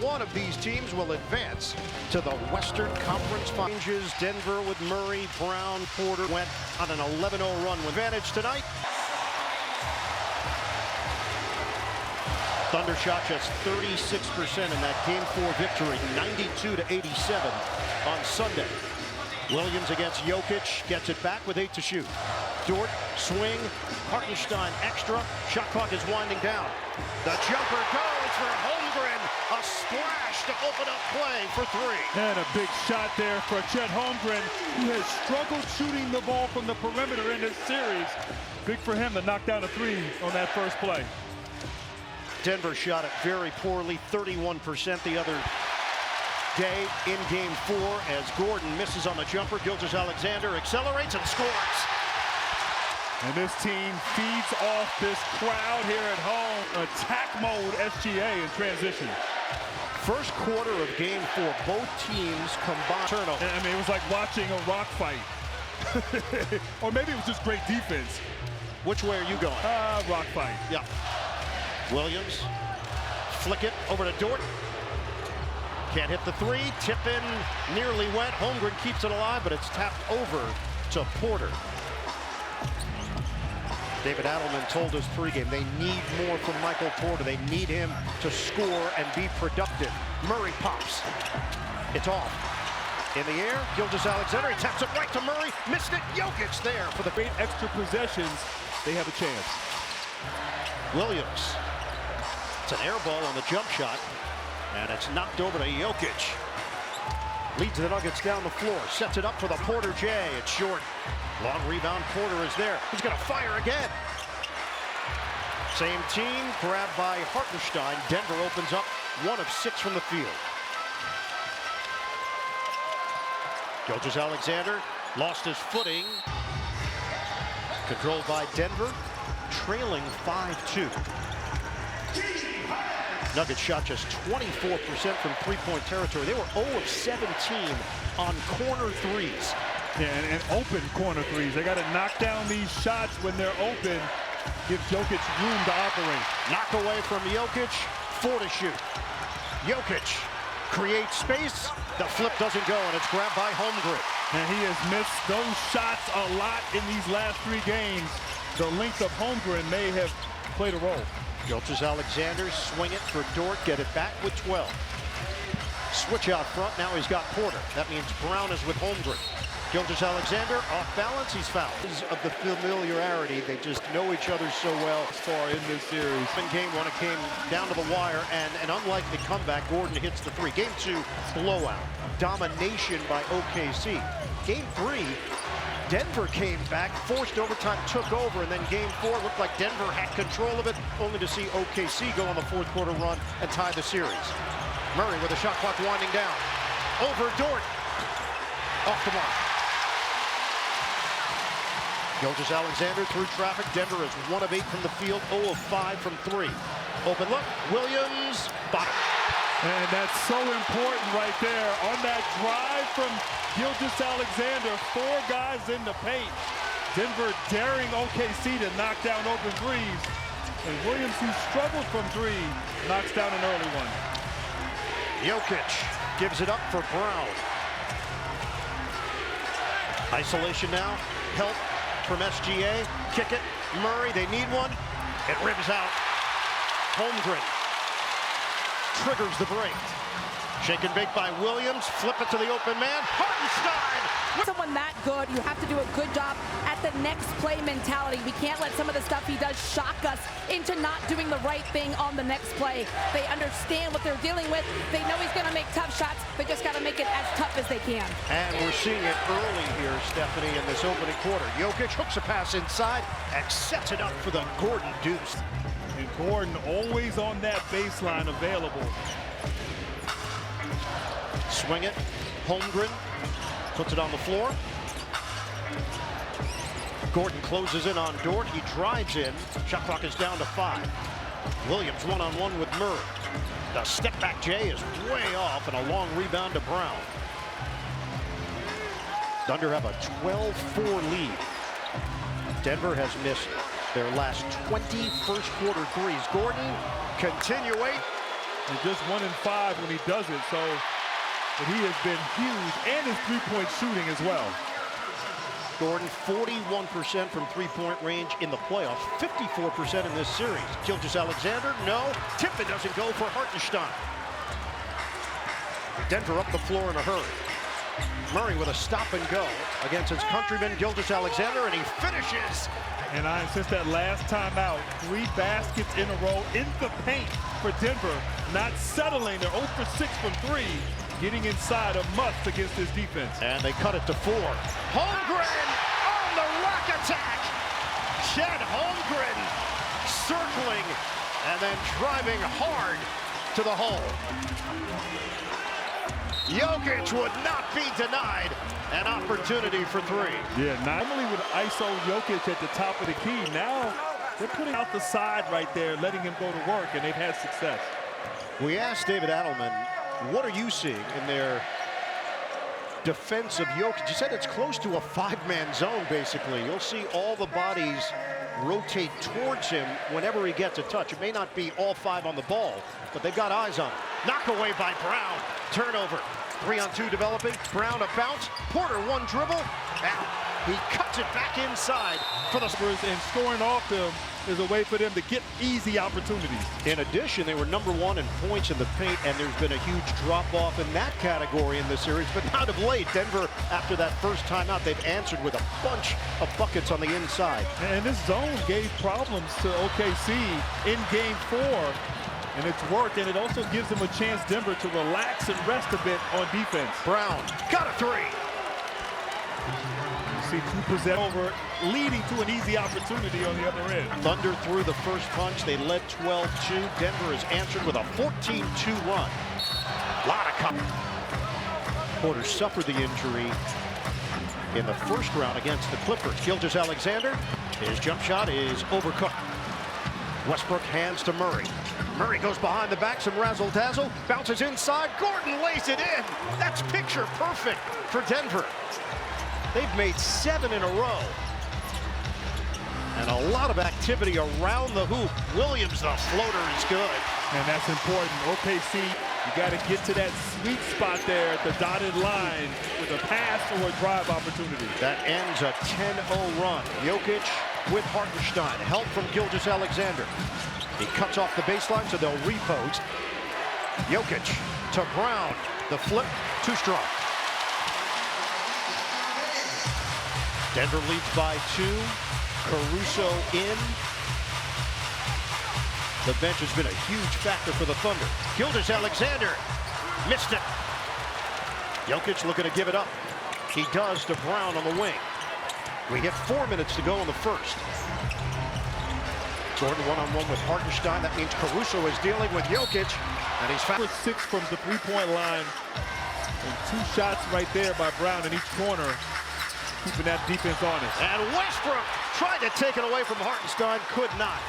one of these teams will advance to the Western Conference Finals. Denver with Murray, Brown, Porter went on an 11-0 run with advantage tonight. Thunder shot just 36% in that Game 4 victory, 92-87 on Sunday. Williams against Jokic, gets it back with 8 to shoot. Dort, swing, Hartenstein extra, shot clock is winding down. The jumper goes for Holmgren, a splash to open up play for 3. And a big shot there for Chet Holmgren, who has struggled shooting the ball from the perimeter in this series. Big for him to knock down a 3 on that first play. Denver shot it very poorly, 31% the other day in Game 4 as Gordon misses on the jumper. Gilgeous-Alexander accelerates and scores. And this team feeds off this crowd here at home. Attack mode SGA in transition. First quarter of Game 4, both teams combined turnover. I mean, it was like watching a rock fight. Or maybe it was just great defense. Which way are you going? Rock fight. Yeah. Williams, flick it over to Dort. Can't hit the 3, tip in, nearly went. Holmgren keeps it alive, but it's tapped over to Porter. David Adelman told us pregame they need more from Michael Porter. They need him to score and be productive. Murray pops. It's off. In the air, Gilgeous-Alexander, he taps it right to Murray. Missed it, Jokic there for the great extra possessions. They have a chance. Williams. It's an air ball on the jump shot, and it's knocked over to Jokic. Leads the Nuggets down the floor, sets it up for the Porter J. It's short. Long rebound, Porter is there. He's going to fire again. Same team, grabbed by Hartenstein. Denver opens up 1 of 6 from the field. Gilgeous-Alexander lost his footing. Controlled by Denver, trailing 5-2. Nuggets shot just 24% from three-point territory. They were 0 of 17 on corner threes. Yeah, and open corner threes. They got to knock down these shots when they're open. Give Jokic room to operate. Knock away from Jokic, 4 to shoot. Jokic creates space. The flip doesn't go, and it's grabbed by Holmgren. And he has missed those shots a lot in these last 3 games. The length of Holmgren may have played a role. Gilgeous-Alexander swing it for Dort, get it back with 12. Switch out front, now he's got Porter. That means Brown is with Holmgren. Gilgeous-Alexander off balance, he's fouled. Of the familiarity, they just know each other so well as far in this series. In Game 1, it came down to the wire, and an unlikely comeback. Gordon hits the 3. Game 2, blowout. Domination by OKC. Game 3, Denver came back, forced overtime, took over, and then Game 4 looked like Denver had control of it, only to see OKC go on the 4th quarter run and tie the series. Murray with a shot clock winding down. Over Dort. Off the mark. Gilgeous-Alexander through traffic. Denver is 1 of 8 from the field, 0 of 5 from 3. Open look. Williams, bottom. And that's so important right there. On that drive from Gilgeous-Alexander, 4 guys in the paint. Denver daring OKC to knock down open threes. And Williams, who struggled from 3, knocks down an early one. Jokic gives it up for Brown. Isolation now. Help from SGA. Kick it. Murray, they need one. It ribs out. Holmgren triggers the break. Shake and bake by Williams. Flip it to the open man. Hartenstein! Someone that good, you have to do a good job at the next play mentality. We can't let some of the stuff he does shock us into not doing the right thing on the next play. They understand what they're dealing with. They know he's going to make tough shots. They just got to make it as tough as they can. And we're seeing it early here, Stephanie, in this opening quarter. Jokic hooks a pass inside and sets it up for the Gordon deuce. And Gordon always on that baseline available. Swing it. Holmgren puts it on the floor. Gordon closes in on Dort. He drives in. Shot clock is down to 5. Williams one-on-one with Murray. The step-back J is way off, and a long rebound to Brown. Thunder have a 12-4 lead. Denver has missed their last 20 first-quarter threes. Gordon, continuate. and just 1 in 5 when he does it. So, but he has been huge, and his three-point shooting as well. Gordon, 41% from three-point range in the playoffs, 54% in this series. Gilgeous-Alexander, no. Tippett doesn't go for Hartenstein. Denver up the floor in a hurry. Murray with a stop and go against his countryman Gilgeous-Alexander, and he finishes. And since that last timeout, 3 baskets in a row in the paint for Denver, not settling. They're 0 for 6 from 3. Getting inside a must against his defense. And they cut it to 4. Holmgren on the rock attack. Chet Holmgren circling and then driving hard to the hole. Jokic would not be denied an opportunity for 3. Yeah, normally with ISO Jokic at the top of the key, now they're putting out the side right there, letting him go to work, and they've had success. We asked David Adelman, what are you seeing in their defense of Jokic? You said it's close to a 5-man zone, basically. You'll see all the bodies rotate towards him whenever he gets a touch. It may not be all 5 on the ball, but they've got eyes on him. Knock away by Brown. Turnover. 3-on-2 developing. Brown a bounce. Porter 1 dribble. Out. He cuts it back inside for the Spurs, and scoring off them is a way for them to get easy opportunities. In addition, they were #1 in points in the paint, and there's been a huge drop-off in that category in this series. But not of late, Denver, after that first timeout, they've answered with a bunch of buckets on the inside. And this zone gave problems to OKC in Game 4, and it's worked, and it also gives them a chance, Denver, to relax and rest a bit on defense. Brown got a 3. See 2 possessions over, leading to an easy opportunity on the other end. Thunder threw the first punch. They led 12-2. Denver has answered with a 14-2 run. Lot of cover. Porter suffered the injury in the first round against the Clippers. Gilgeous-Alexander, his jump shot is overcooked. Westbrook hands to Murray. Murray goes behind the back, some razzle-dazzle, bounces inside. Gordon lays it in. That's picture perfect for Denver. They've made 7 in a row. And a lot of activity around the hoop. Williams, the floater, is good. And that's important. OKC, you got to get to that sweet spot there at the dotted line with a pass or a drive opportunity. That ends a 10-0 run. Jokic with Hartenstein. Help from Gilgeous-Alexander. He cuts off the baseline, so they'll repost. Jokic to Brown. The flip, too strong. Denver leads by 2. Caruso in. The bench has been a huge factor for the Thunder. Gilgeous-Alexander missed it. Jokic looking to give it up. He does to Brown on the wing. We get 4 minutes to go in the first. Gordon one-on-one with Hartenstein. That means Caruso is dealing with Jokic, and he's fouled. 6 from the three-point line, and 2 shots right there by Brown in each corner, keeping that defense honest. And Westbrook tried to take it away from Hartenstein, could not.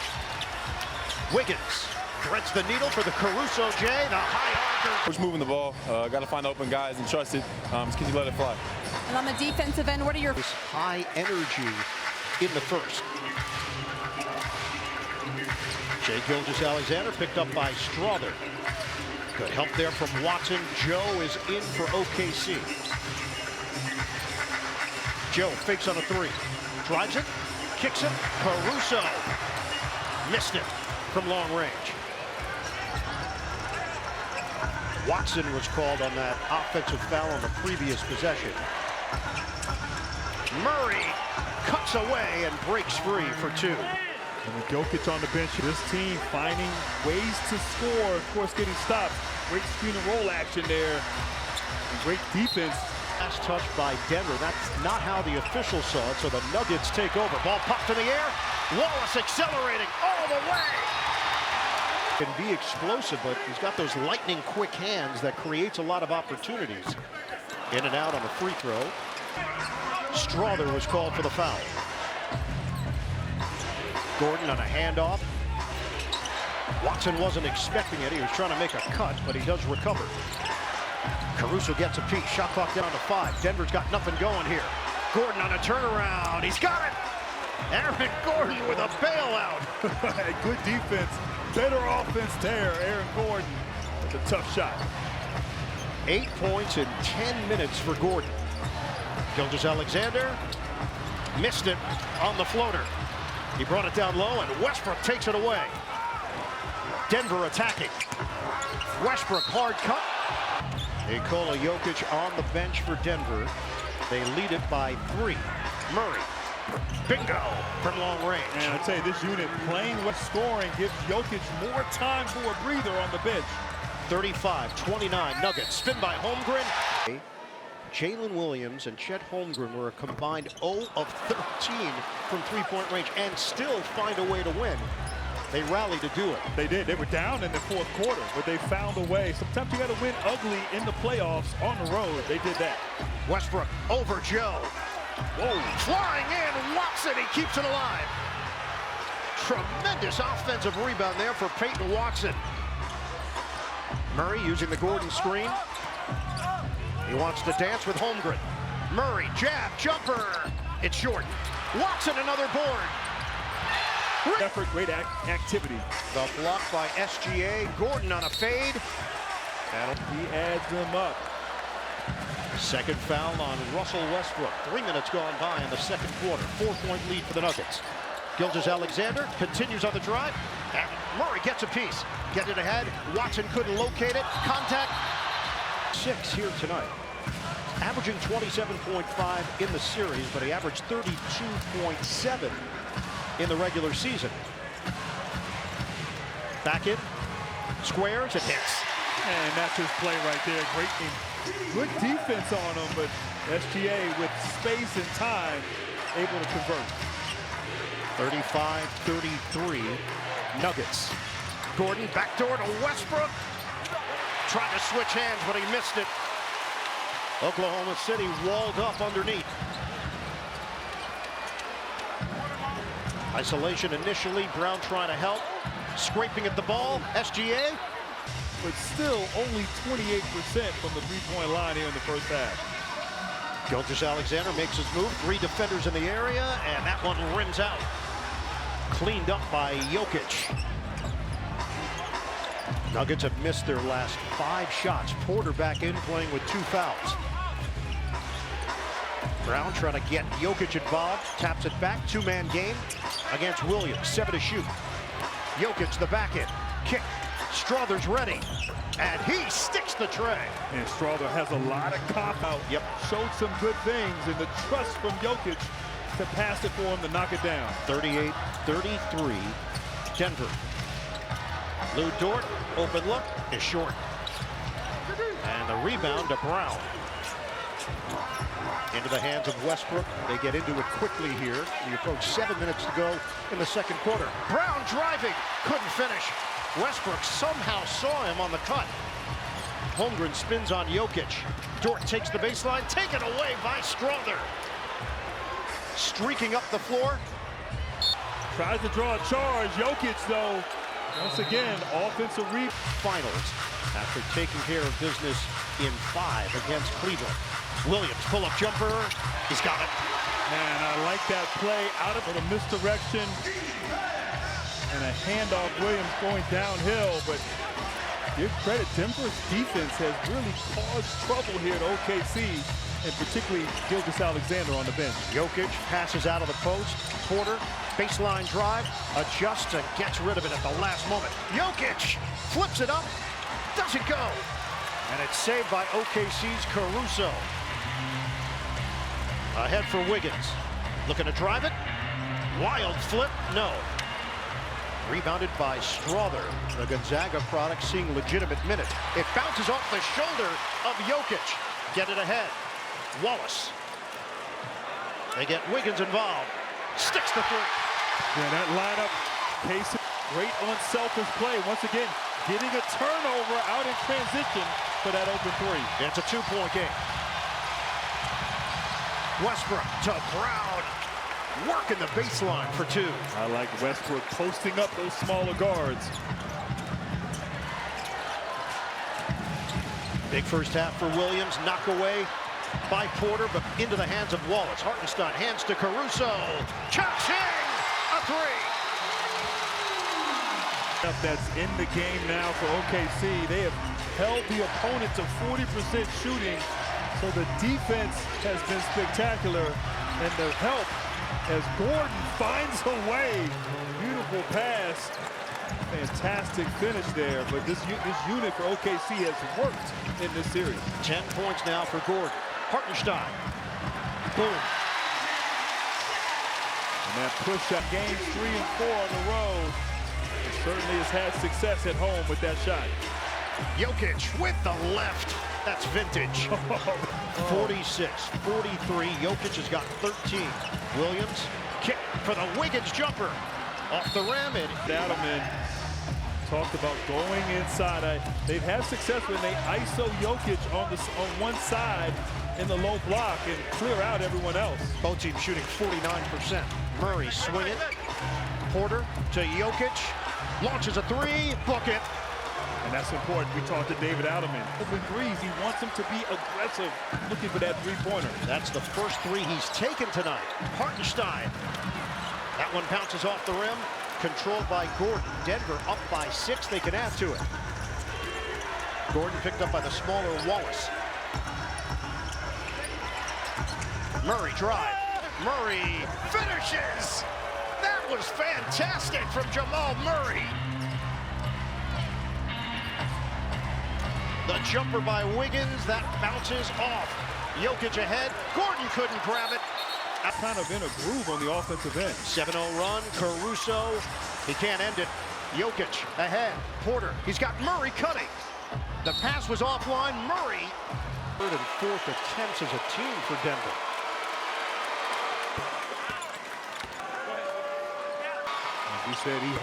Wiggins threads the needle for the Caruso J, the high archer. Who's moving the ball? Got to find open guys and trust it. Can you let it fly? And on the defensive end, what are your high energy in the first? Shai Gilgeous-Alexander picked up by Strother. Good help there from Watson. Joe is in for OKC. Joe fakes on a 3. Drives it, kicks it. Caruso missed it from long range. Watson was called on that offensive foul on the previous possession. Murray cuts away and breaks free for 2. And with Jokic on the bench, this team finding ways to score, of course getting stopped. Great screen and roll action there. And great defense. Last touch by Denver. That's not how the officials saw it, so the Nuggets take over. Ball popped in the air. Wallace accelerating all the way. Can be explosive, but he's got those lightning quick hands that creates a lot of opportunities. In and out on the free throw. Strother was called for the foul. Gordon on a handoff. Watson wasn't expecting it. He was trying to make a cut, but he does recover. Caruso gets a piece. Shot clock down to 5. Denver's got nothing going here. Gordon on a turnaround. He's got it. Aaron Gordon with a bailout. Good defense. Better offense there, Aaron Gordon. It's a tough shot. 8 points in 10 minutes for Gordon. Gilgeous-Alexander missed it on the floater. He brought it down low, and Westbrook takes it away. Denver attacking. Westbrook hard cut. Nikola Jokic on the bench for Denver. They lead it by 3. Murray. Bingo from long range. And I tell you, this unit playing with scoring gives Jokic more time for a breather on the bench. 35-29 Nuggets. Spin by Holmgren. Jalen Williams and Chet Holmgren were a combined 0 of 13 from three-point range and still find a way to win. They rallied to do it. They did. They were down in the fourth quarter, but they found a way. Sometimes you got to win ugly in the playoffs on the road. They did that. Westbrook over Joe. Whoa, flying in, Watson, he keeps it alive. Tremendous offensive rebound there for Peyton Watson. Murray using the Gordon screen. He wants to dance with Holmgren. Murray, jab, jumper. It's short. Watson, another board. Effort, great activity. The block by SGA. Gordon on a fade. He adds them up. Second foul on Russell Westbrook. 3 minutes gone by in the second quarter. 4-point lead for the Nuggets. Gilgeous-Alexander continues on the drive. And Murray gets a piece. Get it ahead. Watson couldn't locate it. Contact. 6 here tonight. Averaging 27.5 in the series, but he averaged 32.7 in the regular season. Back in. Squares and hits. And that's his play right there. Great game. Good defense on him, but SGA with space and time able to convert. 35-33 Nuggets. Gordon backdoor to Westbrook. Trying to switch hands, but he missed it. Oklahoma City walled up underneath. Isolation initially. Brown trying to help. Scraping at the ball. SGA. But still only 28% from the three-point line here in the first half. Gilgeous-Alexander makes his move. 3 defenders in the area, and that one rims out. Cleaned up by Jokic. Nuggets have missed their last 5 shots. Porter back in, playing with 2 fouls. Brown trying to get Jokic involved. Taps it back. 2-man game against Williams. 7 to shoot. Jokic the back end. Kick. Strother's ready. And he sticks the tray. And Strother has a lot of cop out. Yep. Showed some good things, and the trust from Jokic to pass it for him to knock it down. 38-33 Denver. Lou Dort, open look, is short. And the rebound to Brown. Into the hands of Westbrook. They get into it quickly here. We approach 7 minutes to go in the second quarter. Brown driving, couldn't finish. Westbrook somehow saw him on the cut. Holmgren spins on Jokic. Dort takes the baseline, taken away by Strother. Streaking up the floor. Tries to draw a charge. Jokic, though, once again, offensive rebound. Finals after taking care of business in 5 against Cleveland. Williams, pull-up jumper. He's got it. And I like that play out of the misdirection. And a handoff, Williams going downhill, but give credit, Denver's defense has really caused trouble here at OKC, and particularly Gilgeous-Alexander on the bench. Jokic passes out of the post. Porter, baseline drive, adjusts and gets rid of it at the last moment. Jokic flips it up, doesn't go. And it's saved by OKC's Caruso. Ahead for Wiggins. Looking to drive it. Wild flip, no. Rebounded by Strother. The Gonzaga product seeing legitimate minutes. It bounces off the shoulder of Jokic. Get it ahead. Wallace. They get Wiggins involved. Sticks the 3. Yeah, that lineup, Case, great unselfish play. Once again, getting a turnover out in transition for that open 3. It's a 2-point game. Westbrook to Brown. Working the baseline for 2. I like Westbrook posting up those smaller guards. Big first half for Williams. Knock away by Porter, but into the hands of Wallace. Hartenstein hands to Caruso. Cha-ching! A 3. That's in the game now for OKC. They have held the opponent to 40% shooting, so the defense has been spectacular, and the help as Gordon finds a way. Beautiful pass. Fantastic finish there, but this unit for OKC has worked in this series. 10 points now for Gordon. Hartenstein. Boom. And that push-up, games 3 and 4 on the road. He certainly has had success at home with that shot. Jokic with the left. That's vintage. 46, 43. Jokic has got 13. Williams, kick for the Wiggins jumper. Off the rim. Adelman talked about going inside. They've had success when they ISO Jokic on one side in the low block and clear out everyone else. Both teams shooting 49%. Murray swinging. Porter to Jokic. Launches a three. Book it. And that's important. We talked to David Adelman. Open threes, he wants them to be aggressive, looking for that three-pointer. That's the first three he's taken tonight. Hartenstein. That one bounces off the rim. Controlled by Gordon. Denver up by 6. They can add to it. Gordon picked up by the smaller Wallace. Murray drive. Murray finishes. That was fantastic from Jamal Murray. The jumper by Wiggins, that bounces off. Jokic ahead. Gordon couldn't grab it. Kind of in a groove on the offensive end. 7-0 run. Caruso. He can't end it. Jokic ahead. Porter. He's got Murray cutting. The pass was offline. Murray. Third and fourth attempts as a team for Denver. As we said, he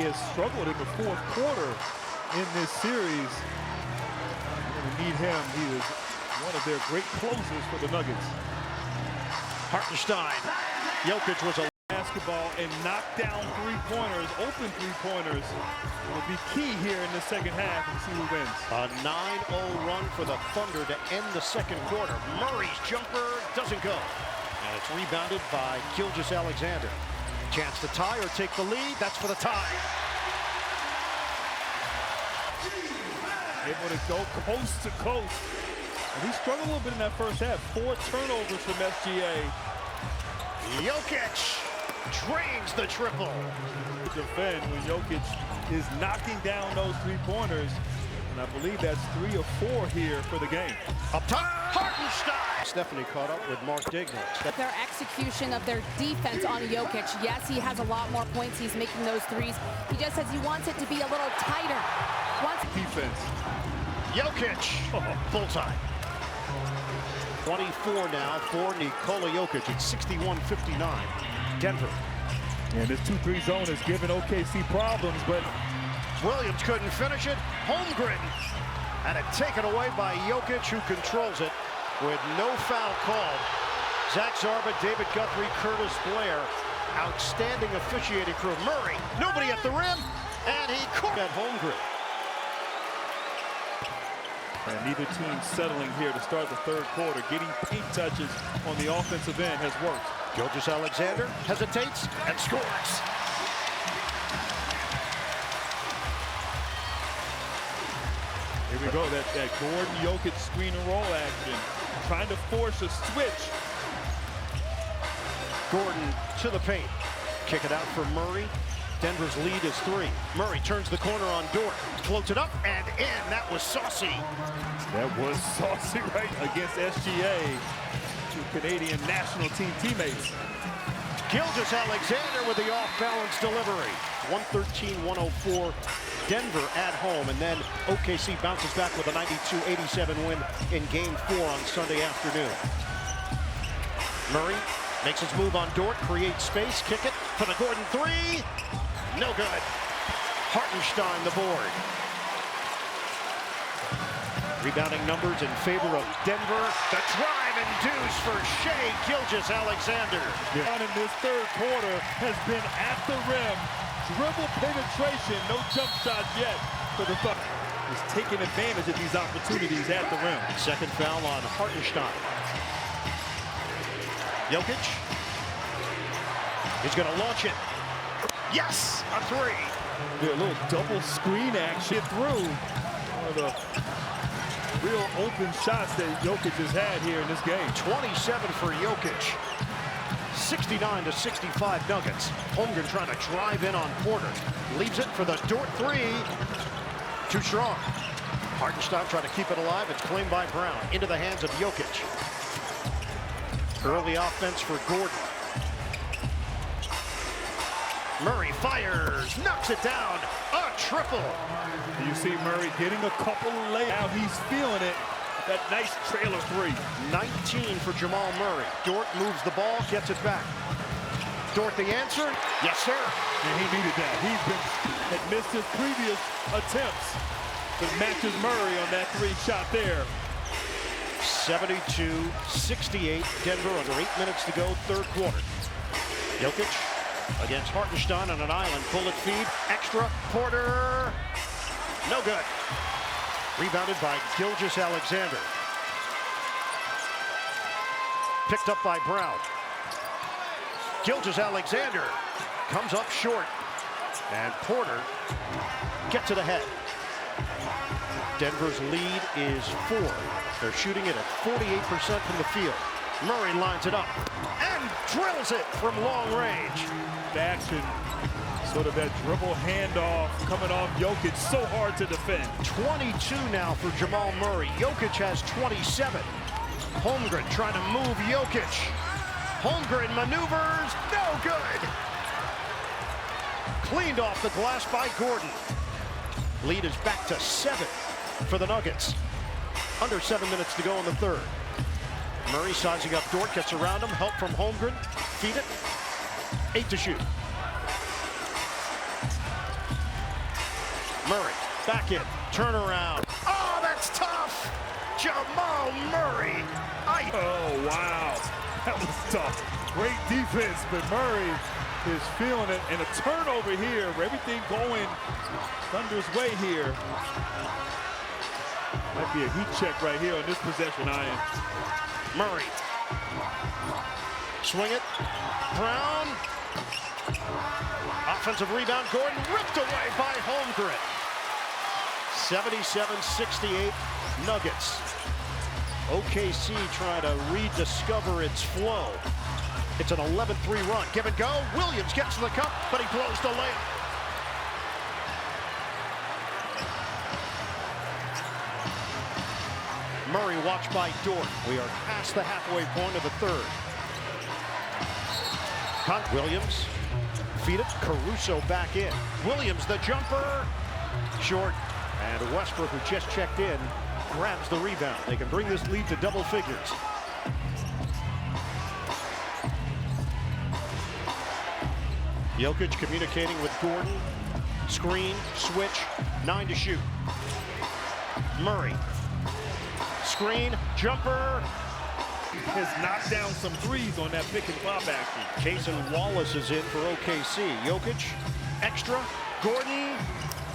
has struggled in the fourth quarter in this series. We're going to need him. He is one of their great closers for the Nuggets. Hartenstein. Jokic was a basketball and knock down three-pointers, open three-pointers will be key here in the second half and see who wins. A 9-0 run for the Thunder to end the second quarter. Murray's jumper doesn't go. And it's rebounded by Gilgeous-Alexander. Chance to tie or take the lead. That's for the tie. Able to go coast to coast. And he struggled a little bit in that first half. 4 turnovers from SGA. Jokic drains the triple. Defend when Jokic is knocking down those three-pointers. And I believe that's 3 or 4 here for the game. Up top, Hartenstein. Stephanie caught up with Mark Dignan. Their execution of their defense on Jokic. Yes, he has a lot more points. He's making those threes. He just says he wants it to be a little tighter. Defense. Jokic, full time. 24 now for Nikola Jokic. It's 61-59. Denver. And this 2-3 zone has given OKC problems, but Williams couldn't finish it. Holmgren had it taken away by Jokic, who controls it with no foul called. Zach Zarba, David Guthrie, Curtis Blair. Outstanding officiating crew. Murray, nobody at the rim, and he caught at Holmgren. And neither team settling here to start the third quarter. Getting paint touches on the offensive end has worked. Gilgeous-Alexander hesitates and scores. Here we go, that Gordon Jokic screen and roll action. Trying to force a switch. Gordon to the paint. Kick it out for Murray. Denver's lead is 3. Murray turns the corner on Dort. Floats it up and in. That was saucy. That was saucy right against SGA. 2 Canadian national team teammates. Gilgeous-Alexander with the off-balance delivery. 113-104. Denver at home, and then OKC bounces back with a 92-87 win in Game 4 on Sunday afternoon. Murray makes his move on Dort, creates space, kick it for the Gordon 3. No good. Hartenstein the board. Rebounding numbers in favor of Denver. The drive and deuce for Shai Gilgeous-Alexander. Yeah. In this third quarter has been at the rim. Dribble penetration, no jump shots yet for the Thunder. He's taking advantage of these opportunities at the rim. Second foul on Hartenstein. Jokic. He's going to launch it. Yes, a 3. A little double screen action through. One of the real open shots that Jokic has had here in this game. 27 for Jokic. 69-65 Nuggets. Holmgren trying to drive in on Porter. Leaves it for the Dort three. Too strong. Hartenstein trying to keep it alive. It's claimed by Brown. Into the hands of Jokic. Early offense for Gordon. Murray fires. Knocks it down. A triple. You see Murray getting a couple of layups. Now he's feeling it. That nice trailer three. 19 for Jamal Murray. Dort moves the ball, gets it back. Dort the answer? Yes, sir. And he needed that. Had missed his previous attempts. But matches Murray on that three shot there. 72-68. Denver under 8 minutes to go, third quarter. Jokic against Hartenstein on an island. Bullet feed. Extra. Porter. No good. Rebounded by Gilgeous-Alexander. Picked up by Brown. Gilgeous-Alexander comes up short. And Porter gets it ahead. Denver's lead is 4. They're shooting it at 48% from the field. Murray lines it up and drills it from long range. Action. Sort of that dribble handoff coming off Jokic, so hard to defend. 22 now for Jamal Murray. Jokic has 27. Holmgren trying to move Jokic. Holmgren maneuvers, no good. Cleaned off the glass by Gordon. Lead is back to 7 for the Nuggets. Under 7 minutes to go in the third. Murray sizing up Dort, gets around him, help from Holmgren. Feed it, 8 to shoot. Murray, back in, turn around. Oh, that's tough! Jamal Murray. Oh, wow. That was tough. Great defense, but Murray is feeling it. And a turnover here. Everything going Thunder's way here. Might be a heat check right here on this possession, Ian. Murray. Swing it. Brown. Offensive rebound. Gordon ripped away by Holmgren. 77-68 Nuggets. OKC trying to rediscover its flow. It's an 11-3 run. Give and go. Williams gets to the cup, but he blows the layup. Murray watched by Dort. We are past the halfway point of the third. Williams. Feed it. Caruso back in. Williams the jumper. Short. And Westbrook, who just checked in, grabs the rebound. They can bring this lead to double figures. Jokic communicating with Gordon. Screen, switch, 9 to shoot. Murray. Screen, jumper. Has knocked down some threes on that pick and pop action. Cason Wallace is in for OKC. Jokic, extra. Gordon.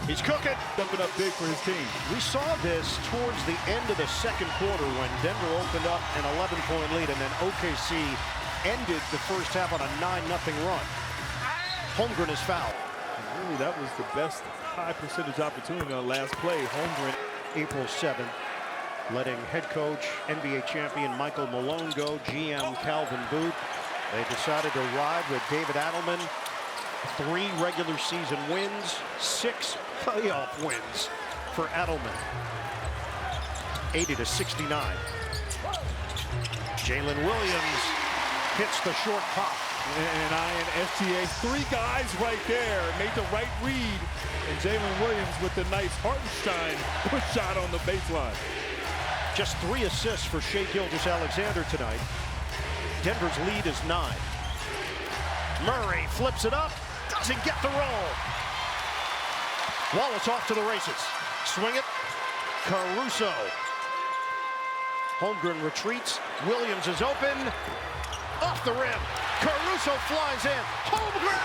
He's cooking. Stepping up big for his team. We saw this towards the end of the second quarter when Denver opened up an 11-point lead, and then OKC ended the first half on a 9-0 run. Holmgren is fouled. And really, that was the best high percentage opportunity on the last play. Holmgren. April 7th, letting head coach, NBA champion Michael Malone go, GM Calvin Booth. They decided to ride with David Adelman. 3 regular season wins, 6 playoff wins for Adelman. 80-69. Jalen Williams hits the short pop. And SGA, 3 guys right there, made the right read. And Jalen Williams with the nice Hartenstein push shot on the baseline. Just 3 assists for Shai Gilgeous-Alexander tonight. Denver's lead is 9. Murray flips it up, doesn't get the roll. Wallace off to the races. Swing it, Caruso. Holmgren retreats, Williams is open, off the rim. Caruso flies in, Holmgren!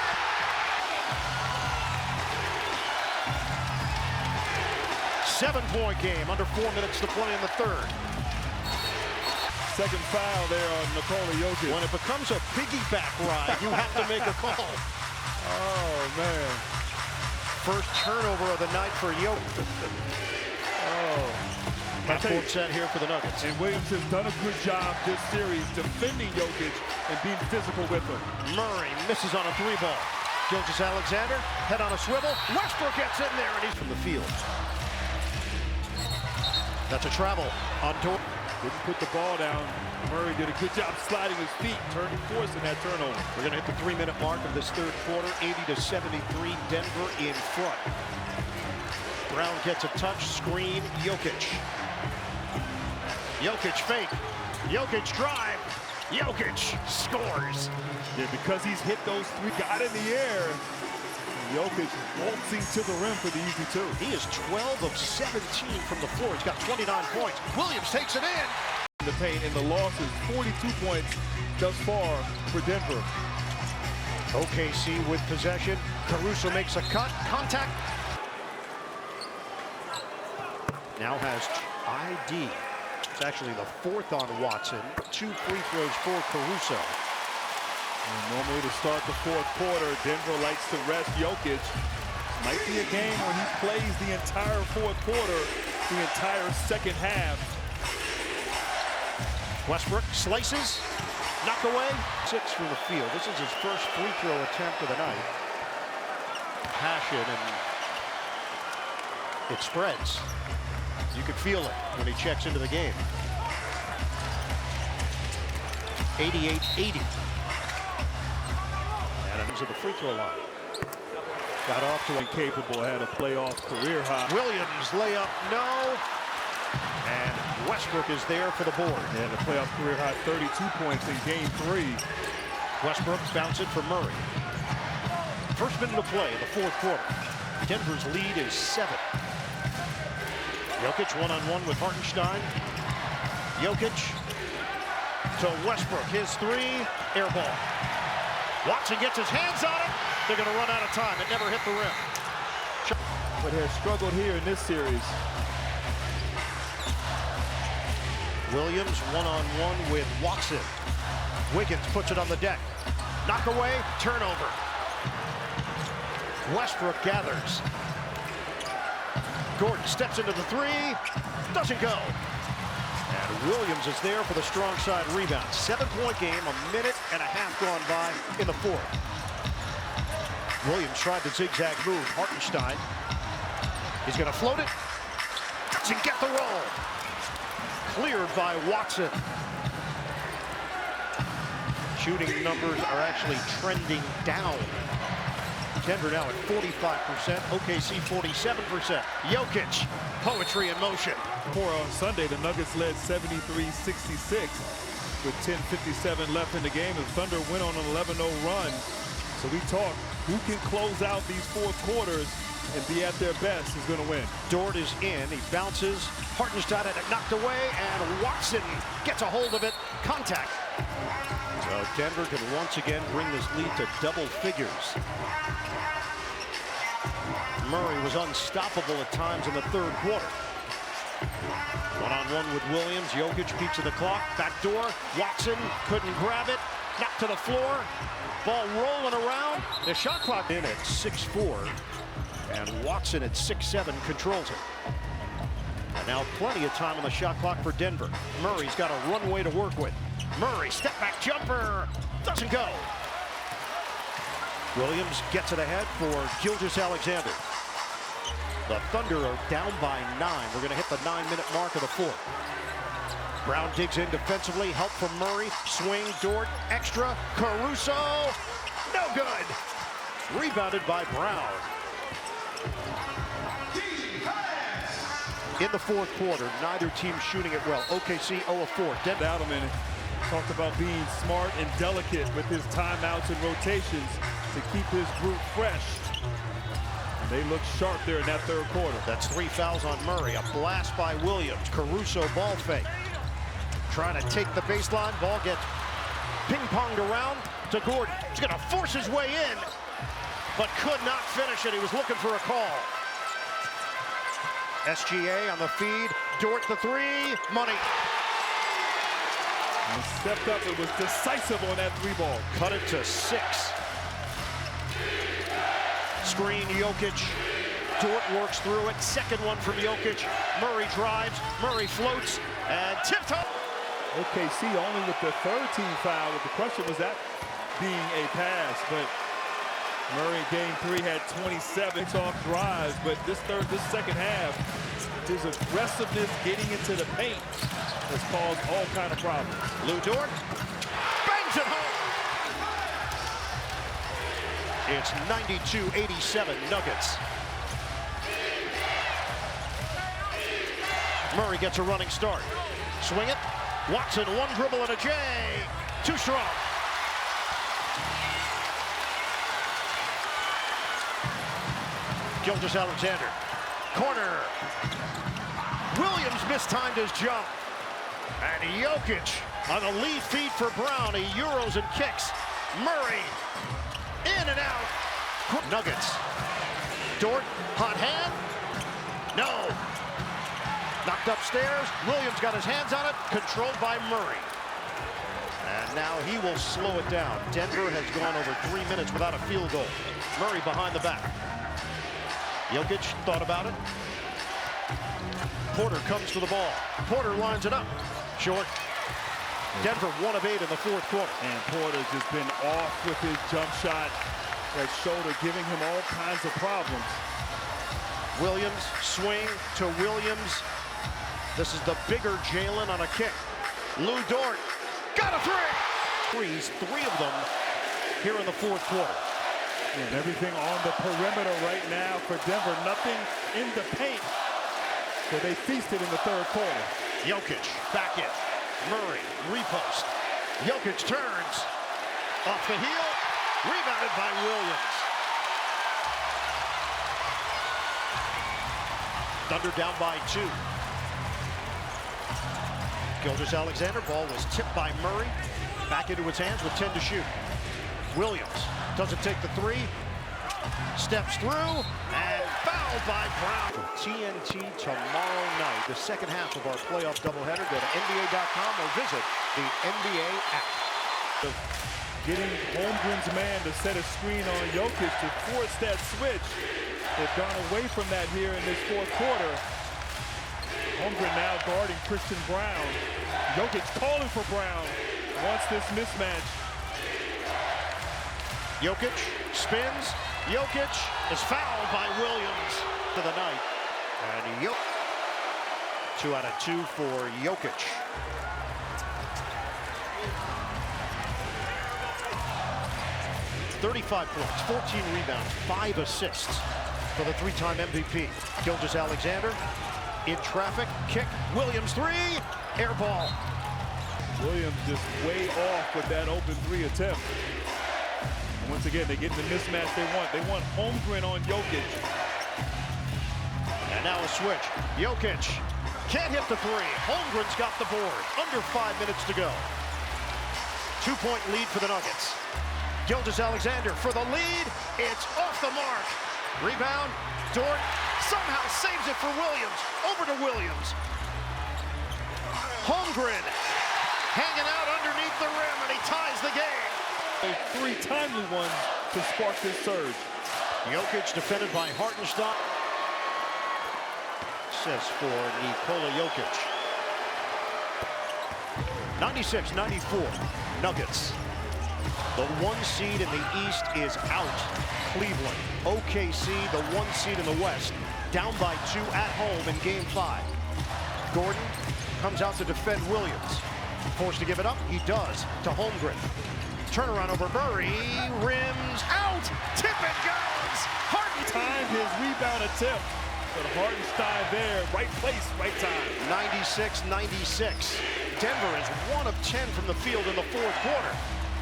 Seven-point game, under 4 minutes to play in the third. Second foul there on Nikola Jokic. When it becomes a piggyback ride, you have to make a call. Oh, man. first turnover of the night for Jokic. Half-court set here for the Nuggets. And Williams has done a good job this series defending Jokic and being physical with him. Murray misses on a three ball. Gilgeous-Alexander, head on a swivel. Westbrook gets in there, and he's from the field. That's a travel on Dort. Didn't put the ball down. Murray did a good job sliding his feet, forcing that turnover. We're going to hit the 3-minute mark of this third quarter. 80-73, Denver in front. Brown gets a touch, screen, Jokic. Jokic fake. Jokic drive. Jokic scores. Yeah, because he's hit those three, got in the air. Jokic waltzing to the rim for the easy two. He is 12 of 17 from the floor. He's got 29 points. Williams takes it in. The paint and the losses, 42 points thus far for Denver. OKC with possession. Caruso makes a cut. Contact. Now has ID. It's actually the fourth on Watson. 2 free throws for Caruso. And normally to start the fourth quarter, Denver likes to rest Jokic. Might be a game where he plays the entire fourth quarter, the entire second half. Westbrook slices, knocked away. 6 from the field. This is his first free throw attempt of the night. Passion, and it spreads. You could feel it when he checks into the game. 88-80. And into the free throw line. Got off to Incapable, had a playoff career high. Williams layup, no. And Westbrook is there for the board. Yeah, the playoff career high, 32 points in game 3. Westbrook bounce it for Murray. First minute of play in the fourth quarter. Denver's lead is 7. Jokic one-on-one with Hartenstein. Jokic to Westbrook. His 3, air ball. Watson gets his hands on it. They're going to run out of time. It never hit the rim. But has struggled here in this series. Williams one-on-one with Watson. Wiggins puts it on the deck. Knock away, turnover. Westbrook gathers. Gordon steps into the 3, doesn't go. And Williams is there for the strong side rebound. 7-point game, a minute and a half gone by in the fourth. Williams tried the zigzag move. Hartenstein, he's going to float it. Doesn't get the roll. Cleared by Watson. Shooting numbers are actually trending down. Denver now at 45%, OKC 47%. Jokic, poetry in motion. On Sunday, the Nuggets led 73-66 with 10:57 left in the game. The Thunder went on an 11-0 run. So we talk, who can close out these fourth quarters and be at their best is going to win. Dort is in, he bounces. Hartenstein had it knocked away, and Watson gets a hold of it. Contact. So Denver can once again bring this lead to double figures. Murray was unstoppable at times in the third quarter. One-on-one with Williams. Jokic peeks at the clock. Back door. Watson couldn't grab it. Knocked to the floor. Ball rolling around. The shot clock in at 6-4. And Watson at 6-7 controls it. And now plenty of time on the shot clock for Denver. Murray's got a runway to work with. Murray, step back jumper. Doesn't go. Williams gets it ahead for Gilgeous-Alexander. The Thunder are down by 9. We're going to hit the 9-minute mark of the fourth. Brown digs in defensively. Help from Murray. Swing, Dort, extra. Caruso. No good. Rebounded by Brown. In the fourth quarter, neither team shooting it well. OKC 0 of 4. Adelman talked about being smart and delicate with his timeouts and rotations to keep his group fresh. And they look sharp there in that third quarter. That's 3 fouls on Murray. A blast by Williams. Caruso ball fake. Trying to take the baseline. Ball gets ping-ponged around to Gordon. He's going to force his way in, but could not finish it. He was looking for a call. SGA on the feed. Dort the 3. Money. He stepped up and was decisive on that 3 ball. Cut it to 6. Screen, Jokic. Dort works through it. Second one from Jokic. Murray drives. Murray floats and tipped home. OKC only with the third team foul. But the question was that being a pass, but Murray in game 3 had 27 off drives, but this second half, his aggressiveness getting into the paint has caused all kind of problems. Lou Dort bangs it home. It's 92-87 Nuggets. Murray gets a running start. Swing it. Watson, one dribble and a J. Too strong. Gilgeous-Alexander. Corner. Williams mistimed his jump. And Jokic on the lead feed for Brown. He euros and kicks. Murray in and out. Nuggets. Dort, hot hand. No. Knocked upstairs. Williams got his hands on it. Controlled by Murray. And now he will slow it down. Denver has gone over 3 minutes without a field goal. Murray behind the back. Jokic thought about it. Porter comes to the ball. Porter lines it up. Short. Denver 1 of 8 in the fourth quarter. And Porter's just been off with his jump shot. That shoulder giving him all kinds of problems. Williams, swing to Williams. This is the bigger Jalen on a kick. Lou Dort, got a three! Threes, 3 of them here in the fourth quarter. And everything on the perimeter right now for Denver. Nothing in the paint. So they feasted in the third quarter. Jokic, back in. Murray, repost. Jokic turns. Off the heel. Rebounded by Williams. Thunder down by 2. Gilgeous-Alexander, ball was tipped by Murray. Back into his hands with 10 to shoot. Williams doesn't take the 3. Steps through and fouled by Brown. TNT tomorrow night, the second half of our playoff doubleheader. Go to NBA.com or visit the NBA app. Getting Holmgren's man to set a screen on Jokic to force that switch. They've gone away from that here in this fourth quarter. Holmgren now guarding Christian Brown. Jokic calling for Brown. Wants this mismatch. Jokic spins. Jokic is fouled by Williams to the night. And Jokic. 2 out of 2 for Jokic. $35 points, 14 rebounds, 5 assists for the 3-time MVP. Gilgeous-Alexander in traffic, kick, Williams 3, air ball. Williams just way off with that open 3 attempt. And once again, they get the mismatch they want. They want Holmgren on Jokic. And now a switch. Jokic can't hit the 3. Holmgren's got the board. Under 5 minutes to go. 2-point lead for the Nuggets. Gilgeous-Alexander for the lead. It's off the mark. Rebound. Dort somehow saves it for Williams. Over to Williams. Holmgren hanging out underneath the rim, and he ties the game. 3 timely ones to spark this surge. Jokic defended by Hartenstein. Assists for Nikola Jokic. 96-94, Nuggets. The 1 seed in the East is out. Cleveland. OKC, the 1 seed in the West, down by 2 at home in Game 5. Gordon comes out to defend Williams. Forced to give it up, he does to Holmgren. Turnaround over Murray, rims out, tip and goes. Harden timed his rebound attempt, but Hartenstein there, right place, right time. 96-96. Denver is 1 of 10 from the field in the fourth quarter.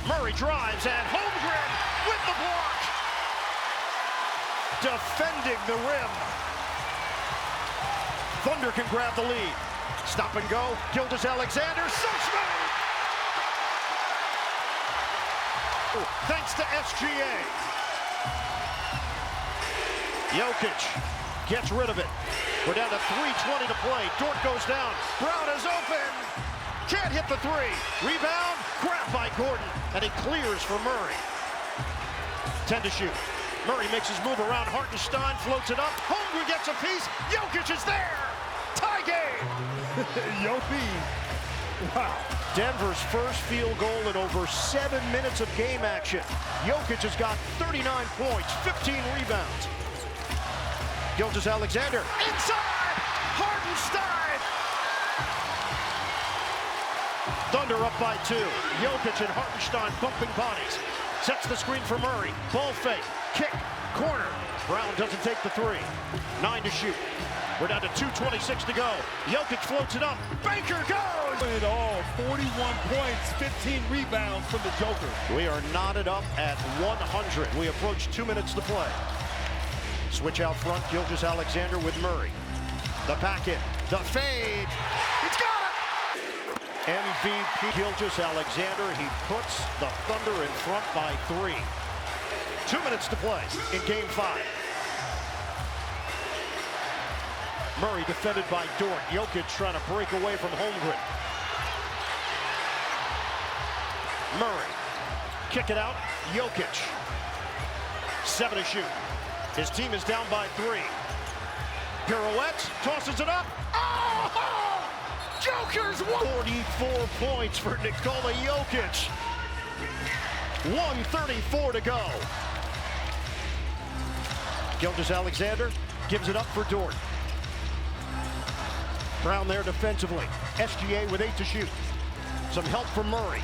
Murray drives and Holmgren with the block. Defending the rim. Thunder can grab the lead. Stop and go. Gilgeous-Alexander, so smooth. Thanks to SGA. Jokic gets rid of it. We're down to 3:20 to play. Dort goes down. Brown is open. Can't hit the 3. Rebound, grabbed by Gordon, and he clears for Murray. 10 to shoot. Murray makes his move around Hartenstein, floats it up. Holmgren gets a piece. Jokic is there. Tie game. Yopi. Wow. Denver's first field goal in over 7 minutes of game action. Jokic has got 39 points, 15 rebounds. Gilgeous-Alexander inside. Hartenstein. Thunder up by 2. Jokic and Hartenstein bumping bodies. Sets the screen for Murray. Ball fake. Kick. Corner. Brown doesn't take the 3. 9 to shoot. We're down to 2:26 to go. Jokic floats it up. Baker goes! It all. 41 points, 15 rebounds from the Joker. We are knotted up at 100. We approach 2 minutes to play. Switch out front. Gilgeous-Alexander with Murray. The back in. The fade. He's got it! MVP Gilgeous-Alexander. He puts the Thunder in front by 3. 2 minutes to play in Game 5. Murray defended by Dort. Jokic trying to break away from Holmgren. Murray. Kick it out. Jokic. 7 to shoot. His team is down by 3. Pirouettes. Tosses it up. Oh! Joker's 44 points for Nikola Jokic. 1:34 to go. Gilgeous-Alexander gives it up for Dort. Brown there defensively. SGA with 8 to shoot. Some help from Murray.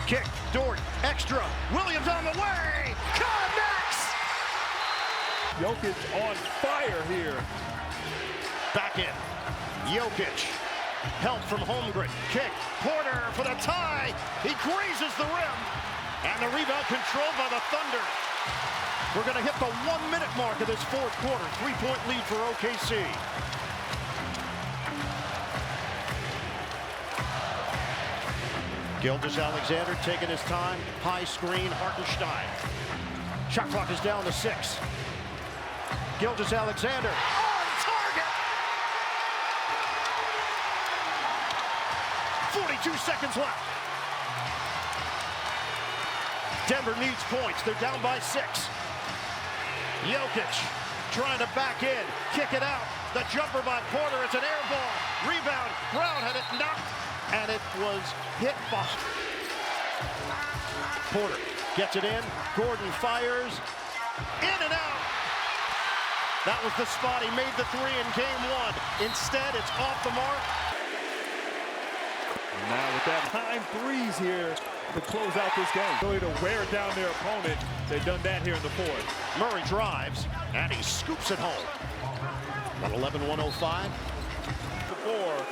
Kick. Dort. Extra. Williams on the way. Connects. Jokic on fire here. Back in. Jokic. Help from Holmgren. Kick. Porter for the tie. He grazes the rim. And the rebound controlled by the Thunder. We're going to hit the 1 minute mark of this fourth quarter. 3-point lead for OKC. Gilgeous-Alexander taking his time. High screen, Hartenstein. Shot clock is down to 6. Gilgeous-Alexander on target. 42 seconds left. Denver needs points. They're down by 6. Jokic trying to back in. Kick it out. The jumper by Porter. It's an air ball. Rebound. Brown had it knocked. And it was hit by Porter. Gets it in. Gordon fires. In and out. That was the spot. He made the 3 in Game 1. Instead, it's off the mark. Now with that time threes here to close out this game. Really to wear down their opponent. They've done that here in the fourth. Murray drives, and he scoops it home. About 11:105. The 4.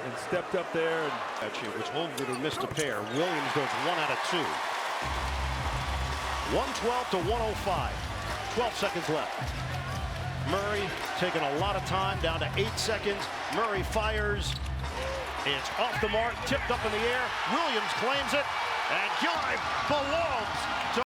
And stepped up there. And Actually, which Holmgren had missed a pair. Williams goes 1 out of 2. 112 to 105. 12 seconds left. Murray taking a lot of time, down to 8 seconds. Murray fires. It's off the mark, tipped up in the air. Williams claims it, and Gilliam belongs to